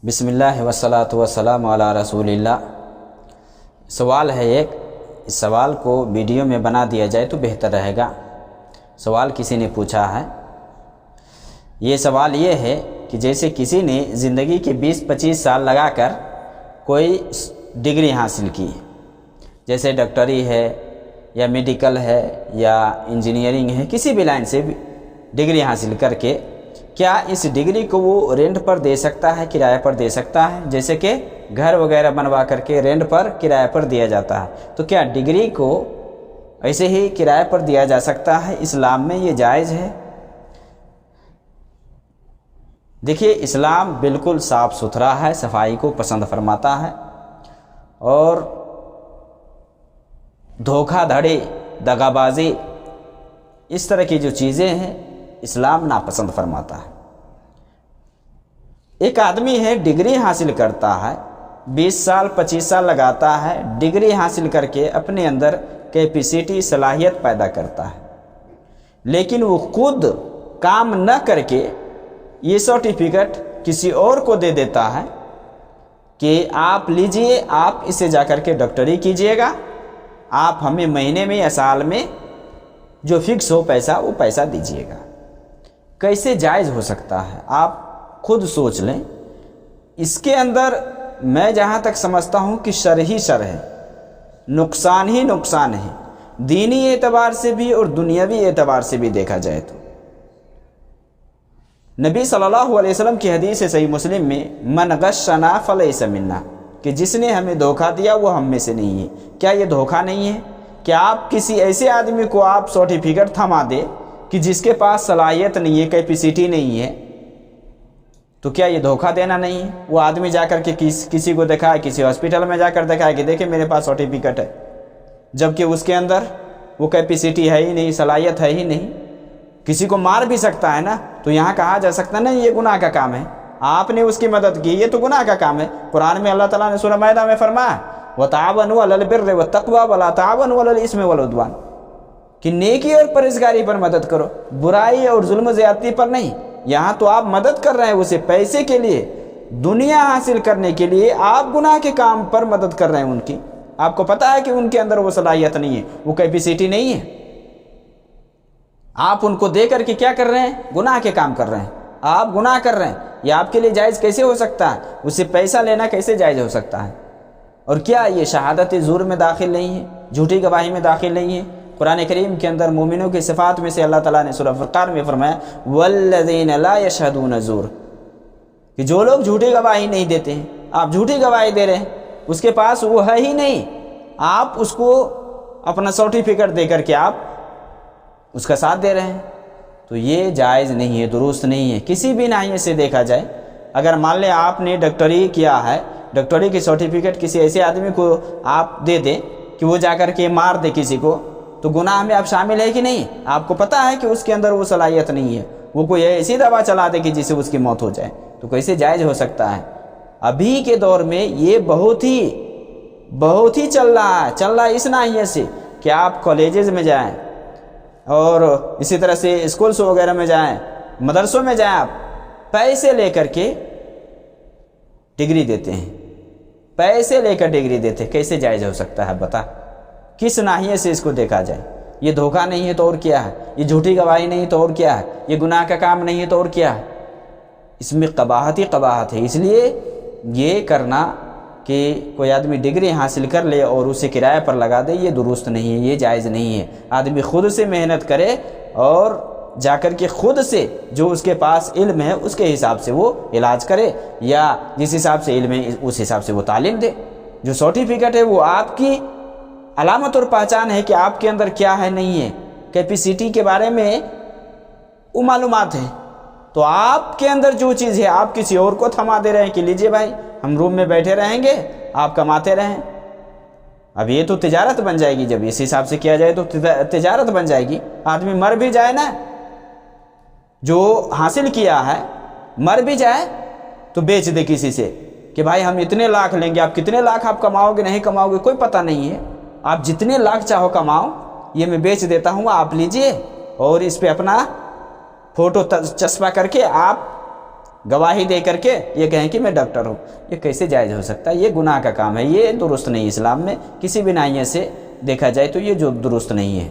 بسم اللہ والصلاۃ والسلام علی رسول اللہ۔ سوال ہے ایک، اس سوال کو ویڈیو میں بنا دیا جائے تو بہتر رہے گا۔ سوال کسی نے پوچھا ہے، یہ سوال یہ ہے کہ جیسے کسی نے زندگی کے 20-25 سال لگا کر کوئی ڈگری حاصل کی، جیسے ڈاکٹری ہے یا میڈیکل ہے یا انجینئرنگ ہے، کسی بھی لائن سے ڈگری حاصل کر کے کیا اس ڈگری کو وہ رینٹ پر دے سکتا ہے، کرایہ پر دے سکتا ہے؟ جیسے کہ گھر وغیرہ بنوا کر کے رینٹ پر کرایہ پر دیا جاتا ہے، تو کیا ڈگری کو ایسے ہی کرایہ پر دیا جا سکتا ہے؟ اسلام میں یہ جائز ہے؟ دیکھیے، اسلام بالکل صاف ستھرا ہے، صفائی کو پسند فرماتا ہے، اور دھوکہ دھڑی، دغا بازی، اس طرح کی جو چیزیں ہیں اسلام ناپسند فرماتا ہے۔ ایک آدمی ہے، ڈگری حاصل کرتا ہے، 20 سال 25 سال لگاتا ہے، ڈگری حاصل کر کے اپنے اندر کیپیسٹی، صلاحیت پیدا کرتا ہے، لیکن وہ خود کام نہ کر کے یہ سرٹیفکیٹ کسی اور کو دے دیتا ہے کہ آپ لیجئے، آپ اسے جا کر کے ڈاکٹری کیجئے گا، آپ ہمیں مہینے میں یا سال میں جو فکس ہو پیسہ، وہ پیسہ دیجئے گا۔ کیسے جائز ہو سکتا ہے؟ آپ خود سوچ لیں۔ اس کے اندر میں جہاں تک سمجھتا ہوں کہ شر ہی شر ہے، نقصان ہی نقصان ہے، دینی اعتبار سے بھی اور دنیاوی اعتبار سے بھی دیکھا جائے تو۔ نبی صلی اللہ علیہ وسلم کی حدیث ہے صحیح مسلم میں، من غشنا فلیس منا، کہ جس نے ہمیں دھوکہ دیا وہ ہم میں سے نہیں ہے۔ کیا یہ دھوکہ نہیں ہے کہ آپ کسی ایسے آدمی کو آپ سرٹیفکیٹ تھما دے کہ جس کے پاس صلاحیت نہیں ہے، کیپیسٹی نہیں ہے؟ تو کیا یہ دھوکہ دینا نہیں ہے؟ وہ آدمی جا کر کے کسی کو دکھائے، کسی ہاسپٹل میں جا کر دکھائے کہ دیکھیں میرے پاس سرٹیفکیٹ ہے، جبکہ اس کے اندر وہ کیپیسٹی ہے ہی نہیں، صلاحیت ہے ہی نہیں۔ کسی کو مار بھی سکتا ہے نا، تو یہاں کہا جا سکتا نہیں یہ گناہ کا کام ہے، آپ نے اس کی مدد کی، یہ تو گناہ کا کام ہے۔ قرآن میں اللہ تعالیٰ نے سورہ مائدہ میں فرمایا، وَتَعَاوَنُوا عَلَى الْبِرِّ وَالتَّقْوَىٰ وَلَا تَعَاوَنُوا عَلَى الْإِثْمِ وَالْعُدْوَانِ، کہ نیکی اور پرہیزگاری پر مدد کرو، برائی اور ظلم و زیادتی پر نہیں۔ یہاں تو آپ مدد کر رہے ہیں اسے پیسے کے لیے، دنیا حاصل کرنے کے لیے، آپ گناہ کے کام پر مدد کر رہے ہیں ان کی۔ آپ کو پتہ ہے کہ ان کے اندر وہ صلاحیت نہیں ہے، وہ کیپیسٹی نہیں ہے، آپ ان کو دے کر کے کیا کر رہے ہیں؟ گناہ کے کام کر رہے ہیں، آپ گناہ کر رہے ہیں۔ یہ آپ کے لیے جائز کیسے ہو سکتا ہے؟ اسے پیسہ لینا کیسے جائز ہو سکتا ہے؟ اور کیا یہ شہادت زور میں داخل نہیں ہے، جھوٹی گواہی میں داخل نہیں ہے؟ قرآن کریم کے اندر مومنوں کی صفات میں سے اللہ تعالیٰ نے سورہ فرقان میں فرمایا، وَالَّذِينَ لَا يَشْهَدُونَ زُورَ، کہ جو لوگ جھوٹی گواہی نہیں دیتے ہیں، آپ جھوٹی گواہی دے رہے ہیں، اس کے پاس وہ ہے ہی نہیں، آپ اس کو اپنا سرٹیفکیٹ دے کر کے آپ اس کا ساتھ دے رہے ہیں، تو یہ جائز نہیں ہے، درست نہیں ہے۔ کسی بھی ناحیے سے دیکھا جائے، اگر مان لیں آپ نے ڈاکٹری کیا ہے، ڈاکٹری کی سرٹیفکیٹ کسی ایسے آدمی کو آپ دے دیں کہ وہ جا کر کے مار دے کسی کو، تو گناہ میں آپ شامل ہے کہ نہیں؟ آپ کو پتہ ہے کہ اس کے اندر وہ صلاحیت نہیں ہے، وہ کوئی ایسی دوا چلا دے کہ جس سے اس کی موت ہو جائے، تو کیسے جائز ہو سکتا ہے؟ ابھی کے دور میں یہ بہت ہی چل رہا ہے اس ناحیے سے کہ آپ کالجز میں جائیں اور اسی طرح سے اسکولس وغیرہ میں جائیں، مدرسوں میں جائیں، آپ پیسے لے کر کے ڈگری دیتے ہیں، پیسے لے کر ڈگری دیتے ہیں۔ کیسے جائز ہو سکتا ہے؟ بتا، کس ناحیے سے اس کو دیکھا جائے؟ یہ دھوکہ نہیں ہے تو اور کیا ہے؟ یہ جھوٹی گواہی نہیں تو اور کیا ہے؟ یہ گناہ کا کام نہیں ہے تو اور کیا ہے؟ اس میں قباحت ہی قباحت ہے۔ اس لیے یہ کرنا کہ کوئی آدمی ڈگری حاصل کر لے اور اسے کرایہ پر لگا دے، یہ درست نہیں ہے، یہ جائز نہیں ہے۔ آدمی خود سے محنت کرے اور جا کر کے خود سے جو اس کے پاس علم ہے اس کے حساب سے وہ علاج کرے، یا جس حساب سے علم ہے اس حساب سے وہ تعلیم دے۔ جو سرٹیفکیٹ ہے وہ آپ کی علامت اور پہچان ہے کہ آپ کے اندر کیا ہے، نہیں ہے، کیپیسٹی کے بارے میں وہ معلومات ہیں۔ تو آپ کے اندر جو چیز ہے آپ کسی اور کو تھما دے رہے ہیں کہ لیجئے بھائی، ہم روم میں بیٹھے رہیں گے، آپ کماتے رہیں۔ اب یہ تو تجارت بن جائے گی، جب اس حساب سے کیا جائے تو تجارت بن جائے گی۔ آدمی مر بھی جائے نا، جو حاصل کیا ہے مر بھی جائے تو بیچ دے کسی سے کہ بھائی ہم اتنے لاکھ لیں گے، آپ کتنے لاکھ آپ کماؤ گے نہیں کماؤ گے کوئی پتہ نہیں ہے، آپ جتنے لاکھ چاہو کماؤ، یہ میں بیچ دیتا ہوں، آپ لیجئے اور اس پہ اپنا فوٹو چسپا کر کے آپ گواہی دے کر کے یہ کہیں کہ میں ڈاکٹر ہوں، یہ کیسے جائز ہو سکتا ہے؟ یہ گناہ کا کام ہے، یہ درست نہیں، اسلام میں کسی بھی ناحیے سے دیکھا جائے تو یہ جو درست نہیں ہے۔